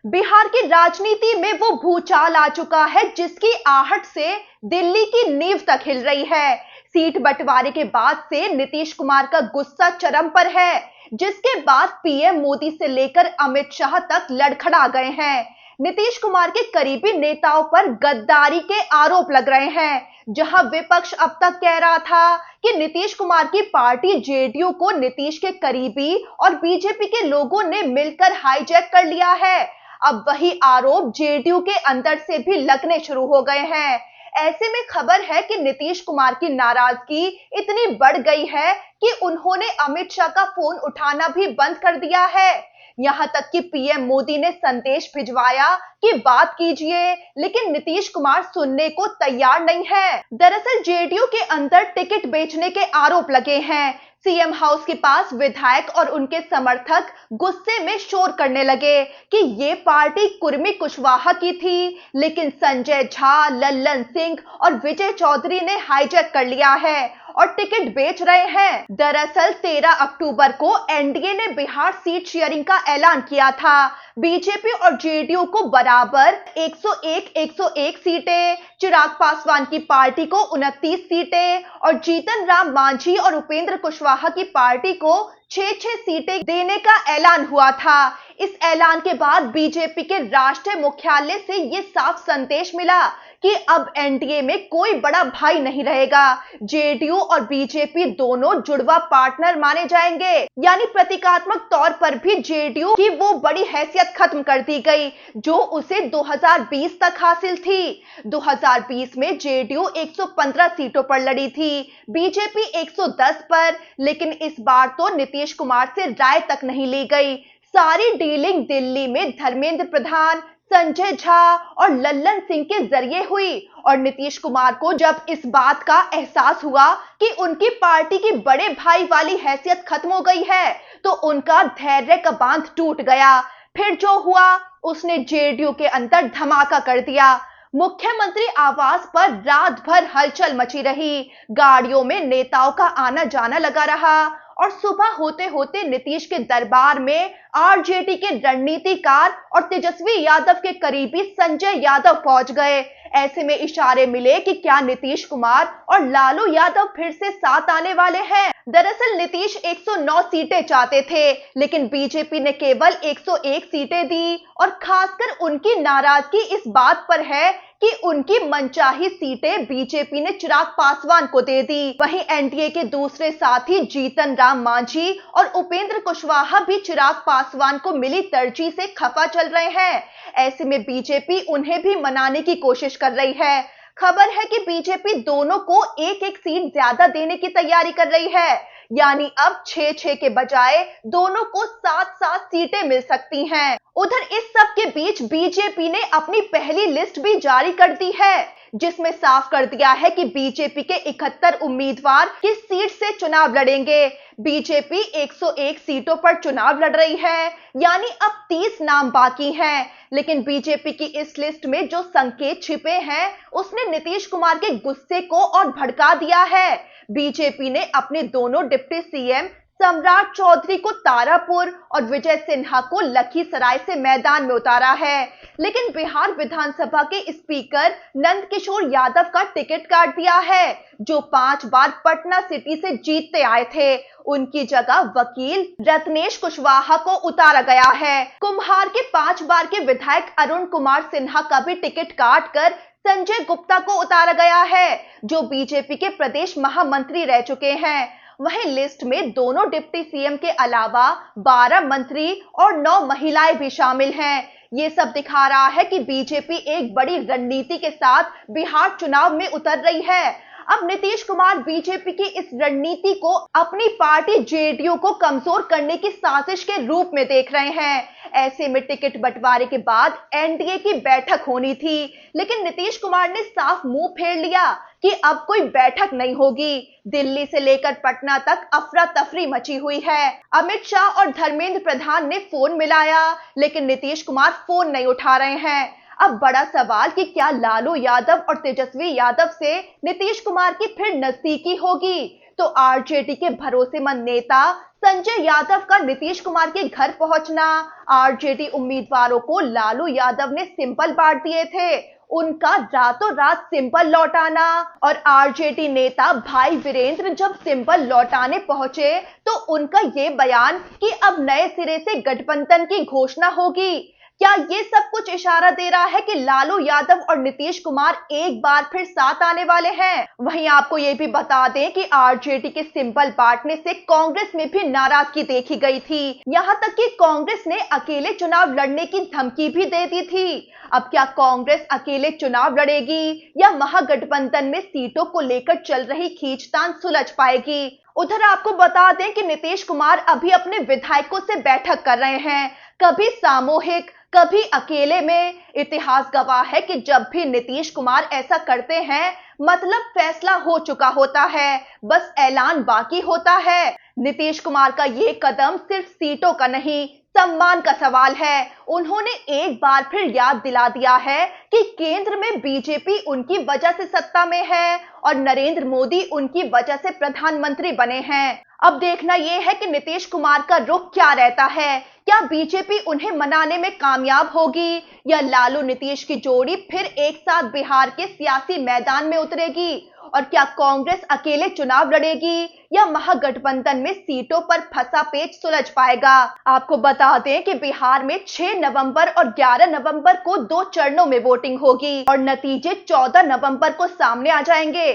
बिहार की राजनीति में वो भूचाल आ चुका है जिसकी आहट से दिल्ली की नींव तक हिल रही है। सीट बंटवारे के बाद से नीतीश कुमार का गुस्सा चरम पर है, जिसके बाद पीएम मोदी से लेकर अमित शाह तक लड़खड़ा गए हैं। नीतीश कुमार के करीबी नेताओं पर गद्दारी के आरोप लग रहे हैं, जहां विपक्ष अब तक कह रहा था कि नीतीश कुमार की पार्टी जेडीयू को नीतीश के करीबी और बीजेपी के लोगों ने मिलकर हाईजैक कर लिया है। अब वही आरोप जेडीयू के अंदर से भी लगने शुरू हो गए हैं। ऐसे में खबर है कि नीतीश कुमार की नाराजगी इतनी बढ़ गई है कि उन्होंने अमित शाह का फोन उठाना भी बंद कर दिया है। यहां तक कि पीएम मोदी ने संदेश भिजवाया कि बात कीजिए, लेकिन नीतीश कुमार सुनने को तैयार नहीं है। दरअसल जेडीयू के अंदर टिकट बेचने के आरोप लगे हैं। सीएम हाउस के पास विधायक और उनके समर्थक गुस्से में शोर करने लगे कि ये पार्टी कुर्मी कुशवाहा की थी, लेकिन संजय झा, लल्लन सिंह और विजय चौधरी ने हाईजैक कर लिया है और टिकट बेच रहे हैं। दरअसल 13 अक्टूबर को एनडीए ने बिहार सीट शेयरिंग का ऐलान किया था। बीजेपी और जेडीयू को बराबर 101 सीटें, चिराग पासवान की पार्टी को 29 सीटें और जीतन राम मांझी और उपेंद्र कुशवाहा की पार्टी को 6 सीटें देने का ऐलान हुआ था। इस ऐलान के बाद बीजेपी के राष्ट्रीय मुख्यालय से ये साफ संदेश मिला कि अब एनडीए में कोई बड़ा भाई नहीं रहेगा। जेडीयू और बीजेपी दोनों जुड़वा पार्टनर माने जाएंगे, यानी प्रतीकात्मक तौर पर भी जेडीयू की वो बड़ी हैसियत खत्म कर दी गई जो उसे 2020 तक हासिल थी। 2020 में जेडीयू 115 सीटों पर लड़ी थी, बीजेपी 110 पर, लेकिन इस बार तो नीतीश कुमार से राय तक नहीं ली गई। सारी डीलिंग दिल्ली में धर्मेंद्र प्रधान, संजय झा और लल्लन सिंह के जरिए हुई और नीतीश कुमार को जब इस बात का एहसास हुआ कि उनकी पार्टी की बड़े भाई वाली हैसियत खत्म हो गई है, तो उनका धैर्य का बांध टूट गया। फिर जो हुआ, उसने जेडीयू के अंदर धमाका कर दिया। मुख्यमंत्री आवास पर रात भर हलचल मची रही, गाड़ियों में नेताओं का आना जाना लगा रहा और सुबह होते होते नीतीश के दरबार में आरजेडी के रणनीतिकार और तेजस्वी यादव के करीबी संजय यादव पहुंच गए। ऐसे में इशारे मिले कि क्या नीतीश कुमार और लालू यादव फिर से साथ आने वाले हैं। दरअसल नीतीश 109 सीटें चाहते थे, लेकिन बीजेपी ने केवल 101 सीटें दी और खासकर उनकी नाराजगी इस बात पर है कि उनकी मनचाही सीटें बीजेपी ने चिराग पासवान को दे दी। वहीं एनडीए के दूसरे साथी जीतन राम मांझी और उपेंद्र कुशवाहा भी चिराग पासवान को मिली तरजीह से खफा चल रहे हैं। ऐसे में बीजेपी उन्हें भी मनाने की कोशिश कर रही है। खबर है कि बीजेपी दोनों को एक सीट ज्यादा देने की तैयारी कर रही है, यानी अब 6 के बजाय दोनों को 7 सीटें मिल सकती हैं। उधर इस सब के बीच बीजेपी ने अपनी पहली लिस्ट भी जारी कर दी है, जिसमें साफ कर दिया है कि बीजेपी के 71 उम्मीदवार किस सीट से चुनाव लड़ेंगे। बीजेपी 101 सीटों पर चुनाव लड़ रही है, यानी अब 30 नाम बाकी हैं। लेकिन बीजेपी की इस लिस्ट में जो संकेत छिपे हैं, उसने नीतीश कुमार के गुस्से को और भड़का दिया है। बीजेपी ने अपने दोनों डिप्टी सीएम सम्राट चौधरी को तारापुर और विजय सिन्हा को लखीसराय से मैदान में उतारा है, लेकिन बिहार विधानसभा के स्पीकर नंद किशोर यादव का टिकट काट दिया है, जो 5 बार पटना सिटी से जीतते आए थे। उनकी जगह वकील रत्नेश कुशवाहा को उतारा गया है। कुम्हार के 5 बार के विधायक अरुण कुमार सिन्हा का भी टिकट काट कर संजय गुप्ता को उतारा गया है, जो बीजेपी के प्रदेश महामंत्री रह चुके हैं। वहीं लिस्ट में दोनों डिप्टी सीएम के अलावा 12 मंत्री और 9 महिलाएं भी शामिल हैं। ये सब दिखा रहा है कि बीजेपी एक बड़ी रणनीति के साथ बिहार चुनाव में उतर रही है। अब नीतीश कुमार बीजेपी की इस रणनीति को अपनी पार्टी जेडीयू को कमजोर करने की साजिश के रूप में देख रहे हैं। ऐसे में टिकट बंटवारे के बाद एनडीए की बैठक होनी थी, लेकिन नीतीश कुमार ने साफ मुंह फेर लिया कि अब कोई बैठक नहीं होगी। दिल्ली से लेकर पटना तक अफरा तफरी मची हुई है। अमित शाह और धर्मेंद्र प्रधान ने फोन मिलाया, लेकिन नीतीश कुमार फोन नहीं उठा रहे हैं। अब बड़ा सवाल कि क्या लालू यादव और तेजस्वी यादव से नीतीश कुमार की फिर नजदीकी होगी। तो आरजेडी के भरोसेमंद नेता संजय यादव का नीतीश कुमार के घर पहुंचना, आरजेडी उम्मीदवारों को लालू यादव ने सिंबल बांट दिए थे, उनका रातों रात सिंबल लौटाना और आरजेडी नेता भाई वीरेंद्र जब सिंबल लौटाने पहुंचे तो उनका ये बयान कि अब नए सिरे से गठबंधन की घोषणा होगी। क्या ये सब कुछ इशारा दे रहा है कि लालू यादव और नीतीश कुमार एक बार फिर साथ आने वाले हैं? वहीं आपको ये भी बता दें कि आरजेडी के सिंबल बांटने से कांग्रेस में भी नाराजगी देखी गई थी। यहां तक कि कांग्रेस ने अकेले चुनाव लड़ने की धमकी भी दे दी थी। अब क्या कांग्रेस अकेले चुनाव लड़ेगी या महागठबंधन में सीटों को लेकर चल रही खींचतान सुलझ पाएगी? उधर आपको बता दें कि नीतीश कुमार अभी अपने विधायकों से बैठक कर रहे हैं, कभी सामूहिक कभी अकेले में। इतिहास गवाह है कि जब भी नीतीश कुमार ऐसा करते हैं मतलब फैसला हो चुका होता है, बस ऐलान बाकी होता है। नीतीश कुमार का ये कदम सिर्फ सीटों का नहीं, सम्मान का सवाल है। उन्होंने एक बार फिर याद दिला दिया है कि केंद्र में बीजेपी उनकी वजह से सत्ता में है और नरेंद्र मोदी उनकी वजह से प्रधानमंत्री बने हैं। अब देखना यह है कि नीतीश कुमार का रुख क्या रहता है। क्या बीजेपी उन्हें मनाने में कामयाब होगी या लालू नीतीश की जोड़ी फिर एक साथ बिहार के सियासी मैदान में उतरेगी? और क्या कांग्रेस अकेले चुनाव लड़ेगी या महागठबंधन में सीटों पर फंसा पेच सुलझ पाएगा? आपको बता दें कि बिहार में 6 नवंबर और 11 नवंबर को 2 चरणों में वोटिंग होगी और नतीजे 14 नवंबर को सामने आ जाएंगे।